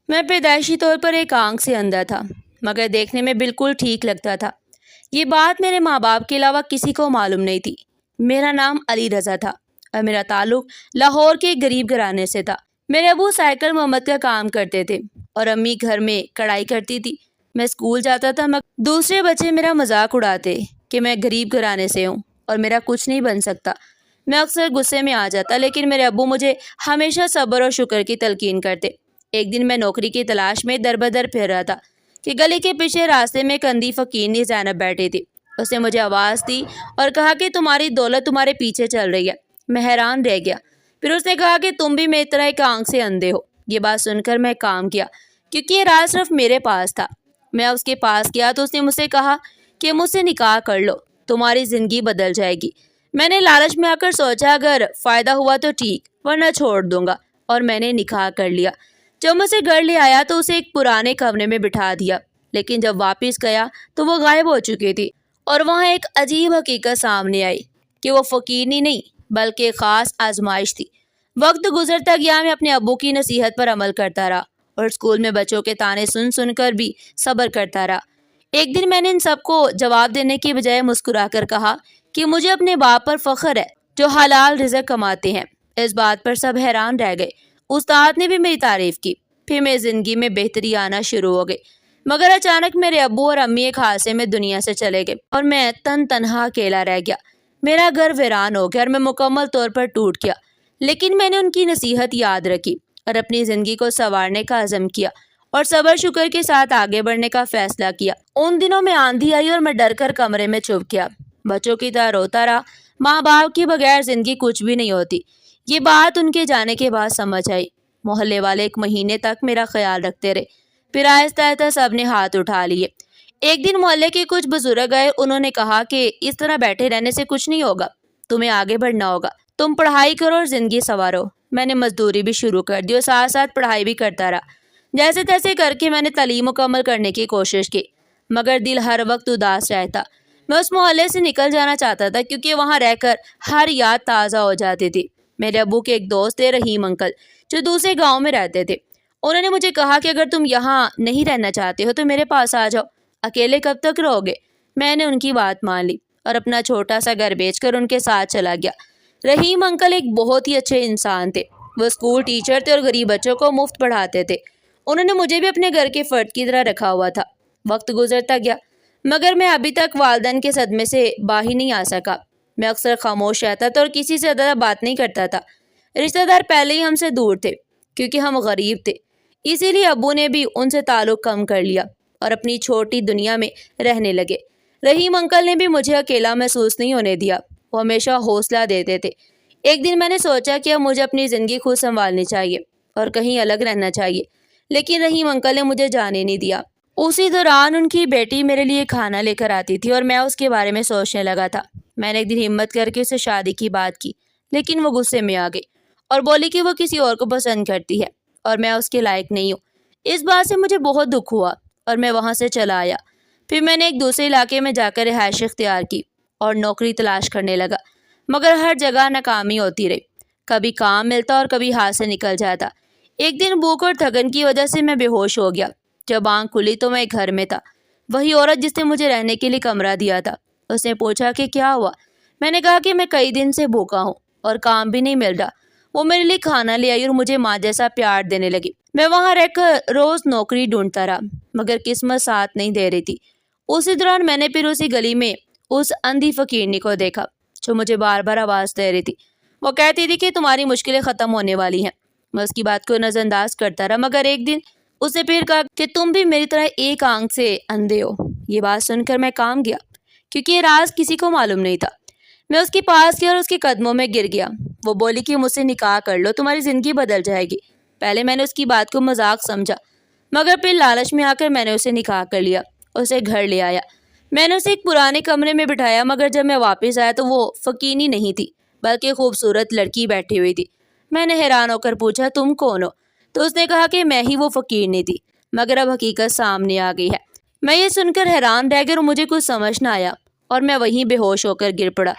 میں پیدائشی طور پر ایک آنکھ سے اندھا تھا، مگر دیکھنے میں بالکل ٹھیک لگتا تھا۔ یہ بات میرے ماں باپ کے علاوہ کسی کو معلوم نہیں تھی۔ میرا نام علی رضا تھا اور میرا تعلق لاہور کے ایک غریب گھرانے سے تھا۔ میرے ابو سائیکل مرمت کا کام کرتے تھے اور امی گھر میں کڑھائی کرتی تھی۔ میں اسکول جاتا تھا مگر دوسرے بچے میرا مذاق اڑاتے کہ میں غریب گھرانے سے ہوں اور میرا کچھ نہیں بن سکتا۔ میں اکثر غصے میں آ جاتا، لیکن میرے ابو مجھے ہمیشہ صبر اور شکر کی تلقین کرتے۔ ایک دن میں نوکری کی تلاش میں در بدر پھر رہا تھا کہ گلی کے پیچھے راستے میں کندھی فقیرنی زینب بیٹھی تھی۔ اس نے مجھے آواز دی اور کہا کہ تمہاری دولت تمہارے پیچھے چل رہی ہے۔ میں حیران رہ گیا۔ پھر اس نے کہا کہ تم بھی میری طرح ایک آنکھ سے اندھے ہو۔ یہ بات سن کر میں کام کیا، کیونکہ یہ راز صرف میرے پاس تھا۔ میں اس کے پاس گیا تو اس نے مجھ سے کہا کہ مجھ سے نکاح کر لو، تمہاری زندگی بدل جائے گی۔ میں نے لالچ میں آ کر سوچا اگر فائدہ ہوا تو ٹھیک، ورنہ چھوڑ دوں گا، اور میں نے نکاح کر لیا۔ جب مجھے گھر لے آیا تو اسے ایک پرانے کمرے میں بٹھا دیا، لیکن جب واپس گیا تو وہ غائب ہو چکی تھی، اور وہاں ایک عجیب حقیقت سامنے آئی کہ وہ فقیرنی نہیں بلکہ ایک خاص آزمائش تھی۔ وقت گزرتا گیا، میں اپنے ابو کی نصیحت پر عمل کرتا رہا اور اسکول میں بچوں کے طعنے سن سن کر بھی صبر کرتا رہا۔ ایک دن میں نے ان سب کو جواب دینے کی بجائے مسکرا کر کہا کہ مجھے اپنے باپ پر فخر ہے جو حلال رزق کماتے ہیں۔ اس بات پر سب حیران رہ گئے۔ استاد نے بھی میری تعریف کی۔ پھر میری زندگی میں بہتری آنا شروع ہو گئی، مگر اچانک میرے ابو اور امی ایک حادثے میں دنیا سے چلے گئے اور میں تنہا اکیلا رہ گیا۔ میرا گھر ویران ہو گیا اور میں مکمل طور پر ٹوٹ گیا، لیکن میں نے ان کی نصیحت یاد رکھی اور اپنی زندگی کو سنوارنے کا عزم کیا اور صبر شکر کے ساتھ آگے بڑھنے کا فیصلہ کیا۔ ان دنوں میں آندھی آئی اور میں ڈر کر کمرے میں چھپ گیا، بچوں کی طرح روتا رہا۔ ماں باپ کے بغیر زندگی کچھ بھی نہیں ہوتی۔ یہ بات ان کے جانے کے بعد سمجھ آئی۔ محلے والے ایک مہینے تک میرا خیال رکھتے رہے، پھر آہستہ آہستہ سب نے ہاتھ اٹھا لیے۔ ایک دن محلے کے کچھ بزرگ آئے، انہوں نے کہا کہ اس طرح بیٹھے رہنے سے کچھ نہیں ہوگا، تمہیں آگے بڑھنا ہوگا، تم پڑھائی کرو اور زندگی سنوارو۔ میں نے مزدوری بھی شروع کر دی اور ساتھ ساتھ پڑھائی بھی کرتا رہا۔ جیسے تیسے کر کے میں نے تعلیم مکمل کرنے کی کوشش کی، مگر دل ہر وقت اداس رہتا۔ میں اس محلے سے نکل جانا چاہتا تھا کیونکہ وہاں رہ کر ہر یاد تازہ ہو جاتی تھی۔ میرے ابو کے ایک دوست تھے، رحیم انکل، جو دوسرے گاؤں میں رہتے تھے۔ انہوں نے مجھے کہا کہ اگر تم یہاں نہیں رہنا چاہتے ہو تو میرے پاس آ جاؤ، اکیلے کب تک رہو گے؟ میں نے ان کی بات مان لی اور اپنا چھوٹا سا گھر بیچ کر ان کے ساتھ چلا گیا۔ رحیم انکل ایک بہت ہی اچھے انسان تھے۔ وہ اسکول ٹیچر تھے اور غریب بچوں کو مفت پڑھاتے تھے۔ انہوں نے مجھے بھی اپنے گھر کے فرد کی طرح رکھا ہوا تھا۔ وقت گزرتا گیا، مگر میں ابھی تک والدین کے صدمے سے باہر نہیں آ سکا۔ میں اکثر خاموش رہتا تھا اور کسی سے زیادہ بات نہیں کرتا تھا۔ رشتہ دار پہلے ہی ہم سے دور تھے کیونکہ ہم غریب تھے، اسی لیے ابو نے بھی ان سے تعلق کم کر لیا اور اپنی چھوٹی دنیا میں رہنے لگے۔ رحیم انکل نے بھی مجھے اکیلا محسوس نہیں ہونے دیا، وہ ہمیشہ حوصلہ دیتے تھے۔ ایک دن میں نے سوچا کہ اب مجھے اپنی زندگی خود سنبھالنی چاہیے اور کہیں الگ رہنا چاہیے، لیکن رحیم انکل نے مجھے جانے نہیں دیا۔ اسی دوران ان کی بیٹی میرے لیے کھانا لے کر آتی تھی اور میں اس کے بارے میں سوچنے لگا تھا۔ میں نے ایک دن ہمت کر کے اسے شادی کی بات کی، لیکن وہ غصے میں آ گئی اور بولی کہ وہ کسی اور کو پسند کرتی ہے اور میں اس کے لائق نہیں ہوں۔ اس بات سے مجھے بہت دکھ ہوا اور میں وہاں سے چلا آیا۔ پھر میں نے ایک دوسرے علاقے میں جا کر رہائش اختیار کی اور نوکری تلاش کرنے لگا، مگر ہر جگہ ناکامی ہوتی رہی۔ کبھی کام ملتا اور کبھی ہاتھ سے نکل جاتا۔ ایک دن بھوک اور تھکن کی وجہ سے میں بے ہوش ہو گیا۔ جب آنکھ کھلی تو میں گھر میں تھا، وہی عورت جس نے مجھے رہنے کے لیے کمرہ دیا تھا۔ اس نے پوچھا کہ کیا ہوا؟ میں نے کہا کہ میں کئی دن سے بھوکا ہوں اور کام بھی نہیں مل رہا۔ وہ میرے لیے کھانا لے آئی اور مجھے ماں جیسا پیار دینے لگی۔ میں وہاں رہ کر روز نوکری ڈھونڈتا رہا، مگر قسمت ساتھ نہیں دے رہی تھی۔ اسی دوران میں نے پھر اسی گلی میں اس اندھی فقیرنی کو دیکھا جو مجھے بار بار آواز دے رہی تھی۔ وہ کہتی تھی کہ تمہاری مشکلیں ختم ہونے والی ہیں۔ میں اس کی بات کو نظر انداز کرتا رہا، مگر ایک دن اس نے پھر کہا کہ تم بھی میری طرح ایک آنکھ سے اندھے ہو۔ یہ بات سن کر میں کام گیا کیونکہ یہ راز کسی کو معلوم نہیں تھا۔ میں اس کے پاس گیا اور اس کے قدموں میں گر گیا۔ وہ بولی کہ مجھ سے نکاح کر لو، تمہاری زندگی بدل جائے گی۔ پہلے میں نے اس کی بات کو مذاق سمجھا، مگر پھر لالچ میں آ کر میں نے اسے نکاح کر لیا، اسے گھر لے آیا۔ میں نے اسے ایک پرانے کمرے میں بٹھایا، مگر جب میں واپس آیا تو وہ فقیرنی نہیں تھی بلکہ خوبصورت لڑکی بیٹھی ہوئی تھی۔ میں نے حیران ہو کر پوچھا تم کون ہو؟ تو اس نے کہا کہ میں ہی وہ فقیرنی تھی، مگر اب حقیقت سامنے آ گئی ہے۔ میں یہ سن کر حیران رہ گیا اور مجھے کچھ سمجھ نہ آیا اور میں وہیں بے ہوش ہو کر گر پڑا۔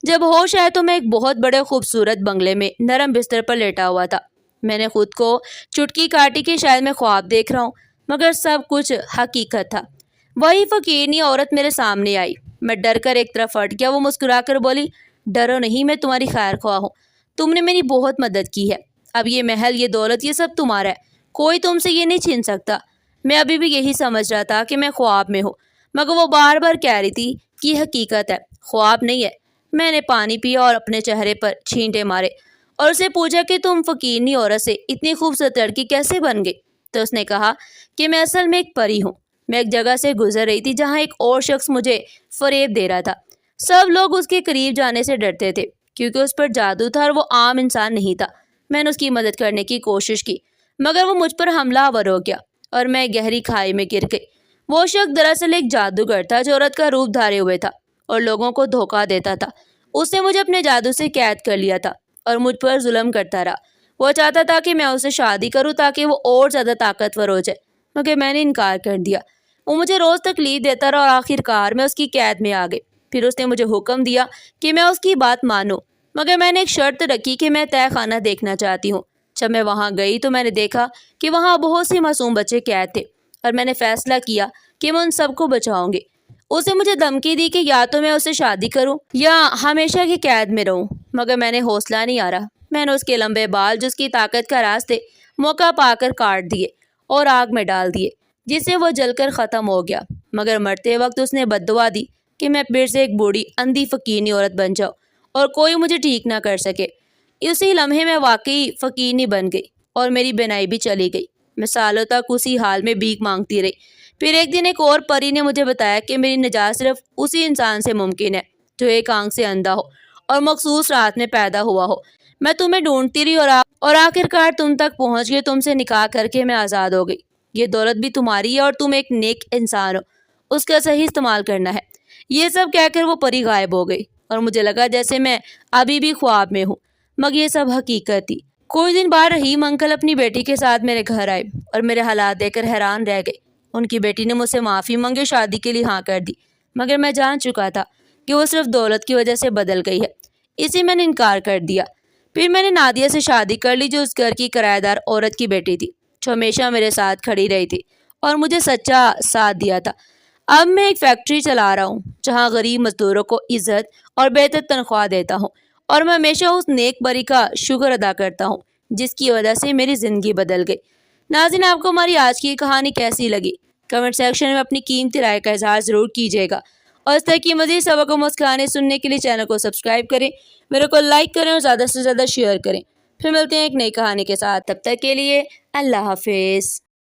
جب ہوش آیا تو میں ایک بہت بڑے خوبصورت بنگلے میں نرم بستر پر لیٹا ہوا تھا۔ میں نے خود کو چٹکی کاٹی کہ شاید میں خواب دیکھ رہا ہوں، مگر سب کچھ حقیقت تھا۔ وہی فقیرنی عورت میرے سامنے آئی۔ میں ڈر کر ایک طرف ہٹ گیا۔ وہ مسکرا کر بولی، ڈرو نہیں، میں تمہاری خیر خواہ ہوں، تم نے میری بہت مدد کی ہے، اب یہ محل، یہ دولت، یہ سب تمہارا ہے، کوئی تم سے یہ نہیں چھین سکتا۔ میں ابھی بھی یہی سمجھ رہا تھا کہ میں خواب میں ہوں، مگر وہ بار بار کہہ رہی تھی کہ یہ حقیقت ہے، خواب نہیں ہے۔ میں نے پانی پیا اور اپنے چہرے پر چھینٹے مارے اور اسے پوچھا کہ تم فقیرنی عورت سے اتنی خوبصورت لڑکی کیسے بن گئی؟ تو اس نے کہا کہ میں اصل میں ایک پری ہوں۔ میں ایک جگہ سے گزر رہی تھی جہاں ایک اور شخص مجھے فریب دے رہا تھا۔ سب لوگ اس کے قریب جانے سے ڈرتے تھے کیونکہ اس پر جادو تھا اور وہ عام انسان نہیں تھا۔ میں نے اس کی مدد کرنے کی کوشش کی مگر وہ مجھ پر حملہ آور ہو گیا اور میں گہری کھائی میں گر گئی۔ وہ شخص دراصل ایک جادوگر تھا جو عورت کا روپ دھارے ہوئے تھا اور لوگوں کو دھوکہ دیتا تھا۔ اس نے مجھے اپنے جادو سے قید کر لیا تھا اور مجھ پر ظلم کرتا رہا۔ وہ چاہتا تھا کہ میں اسے شادی کروں تاکہ وہ اور زیادہ طاقتور ہو جائے، مگر میں نے انکار کر دیا۔ وہ مجھے روز تکلیف دیتا رہا اور آخر کار میں اس کی قید میں آ گئی۔ پھر اس نے مجھے حکم دیا کہ میں اس کی بات مانوں، مگر میں نے ایک شرط رکھی کہ میں تہہ خانہ دیکھنا چاہتی ہوں۔ جب میں وہاں گئی تو میں نے دیکھا کہ وہاں بہت سے معصوم بچے قید تھے اور میں نے فیصلہ کیا کہ میں ان سب کو بچاؤں گی۔ اس نے مجھے دھمکی دی کہ یا تو میں اسے شادی کروں یا ہمیشہ کی قید میں رہوں، مگر میں نے حوصلہ نہیں ہارا۔ میں نے اس کے لمبے بال جو اس کی طاقت کا راز تھے موقع پا کر کاٹ دیے اور آگ میں ڈال دیے، جس سے وہ جل کر ختم ہو گیا۔ مگر مرتے وقت اس نے بد دعا دی کہ میں پھر سے ایک بوڑھی اندھی فقیرنی عورت بن جاؤں اور کوئی مجھے ٹھیک نہ کر سکے۔ اسی لمحے میں واقعی فقیرنی بن گئی اور میری بینائی بھی چلی گئی۔ میں سالوں تک اسی حال میں بھیک مانگتی رہی۔ پھر ایک دن ایک اور پری نے مجھے بتایا کہ میری نجات صرف اسی انسان سے ممکن ہے جو ایک آنکھ سے اندھا ہو اور مخصوص رات میں پیدا ہوا ہو۔ میں تمہیں ڈھونڈتی رہی اور آخر کار تم تک پہنچ گئی۔ تم سے نکاح کر کے میں آزاد ہو گئی۔ یہ دولت بھی تمہاری ہے اور تم ایک نیک انسان ہو، اس کا صحیح استعمال کرنا ہے۔ یہ سب کہہ کر وہ پری غائب ہو گئی اور مجھے لگا جیسے میں ابھی بھی خواب میں ہوں، مگر یہ سب حقیقت تھی۔ کچھ دن بعد رحیم انکل اپنی بیٹی کے ساتھ میرے گھر آئے اور میرے حالات دیکھ کر حیران رہ گئے۔ ان کی بیٹی نے مجھ سے معافی مانگی، شادی کے لیے ہاں کر دی، مگر میں جان چکا تھا کہ وہ صرف دولت کی وجہ سے بدل گئی ہے، اسی میں نے انکار کر دیا۔ پھر میں نے نادیہ سے شادی کر لی جو اس گھر کی کرایہ دار عورت کی بیٹی تھی، جو ہمیشہ میرے ساتھ کھڑی رہی تھی اور مجھے سچا ساتھ دیا تھا۔ اب میں ایک فیکٹری چلا رہا ہوں جہاں غریب مزدوروں کو عزت اور بہتر تنخواہ دیتا ہوں، اور میں ہمیشہ اس نیک پری کا شکر ادا کرتا ہوں جس کی وجہ سے میری زندگی بدل گئی۔ ناظرین، آپ کو ہماری آج کی یہ کہانی کیسی لگی؟ کمنٹ سیکشن میں اپنی قیمتی رائے کا اظہار ضرور کیجیے گا، اور اس طرح کی مزید سبق و مسکرانے سننے کے لیے چینل کو سبسکرائب کریں، میرے کو لائک کریں اور زیادہ سے زیادہ شیئر کریں۔ پھر ملتے ہیں ایک نئی کہانی کے ساتھ، تب تک کے لیے اللہ حافظ۔